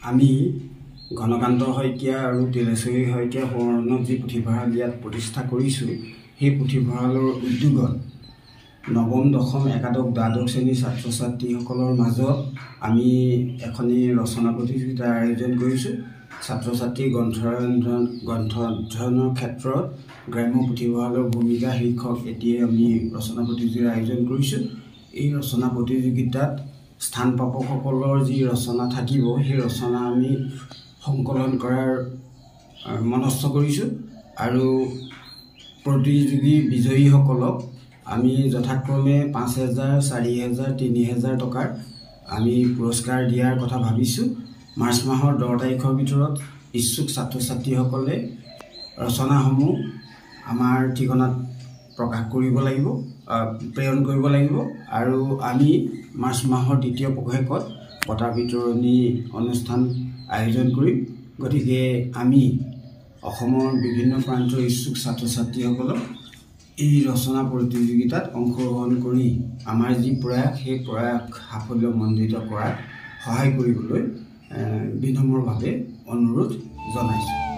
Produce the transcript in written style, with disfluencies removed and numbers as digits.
আমি ঘনকান্ত শইকীয়া আৰু তেলেশ্বৰী শইকীয়া সোঁৱৰণত যি পুথিভঁৰাল ইয়াত প্ৰতিষ্ঠা কৰিছোঁ, সেই পুথিভঁৰালৰ উদ্যোগত নৱম, দশম, একাদশ, দ্বাদশ শ্ৰেণীৰ ছাত্ৰ ছাত্ৰীসকলৰ মাজত আমি এখনি ৰচনা প্ৰতিযোগিতাৰ আয়োজন কৰিছোঁ। ছাত্ৰ ছাত্ৰী গ্ৰন্থ অধ্যয়নৰ ক্ষেত্ৰত গ্ৰাম্য পুথিভঁৰালৰ ভূমিকা শীৰ্ষক এটিয়ে আমি ৰচনা প্ৰতিযোগিতাৰ আয়োজন কৰিছোঁ। এই ৰচনা প্ৰতিযোগিতাত স্থান প্ৰাপকসকলৰ যি ৰচনা থাকিব, সেই ৰচনা আমি সংকলন কৰাৰ মনস্থ কৰিছোঁ আৰু প্ৰতিযোগী বিজয়ীসকলক আমি যথাক্ৰমে 5,000, 4,000, 3,000 টকাৰ আমি পুৰস্কাৰ দিয়াৰ কথা ভাবিছোঁ। মাৰ্চ মাহৰ 10 তাৰিখৰ ভিতৰত ইচ্ছুক ছাত্ৰ ছাত্ৰীসকলে ৰচনাসমূহ আমাৰ ঠিকনাত প্ৰকাশ কৰিব লাগিব, প্ৰেৰণ কৰিব লাগিব আৰু আমি মাৰ্চ মাহৰ 2য় পষেকত বঁটা বিতৰণী অনুষ্ঠান আয়োজন কৰিম। গতিকে আমি অসমৰ বিভিন্ন প্ৰান্তৰ ইচ্ছুক ছাত্ৰ ছাত্ৰীসকলক এই ৰচনা প্ৰতিযোগিতাত অংশগ্ৰহণ কৰি আমাৰ যি প্ৰয়াস, সেই প্ৰয়াস সাফল্যমণ্ডিত কৰাত সহায় কৰিবলৈ বিনম্ৰভাৱে অনুৰোধ জনাইছোঁ।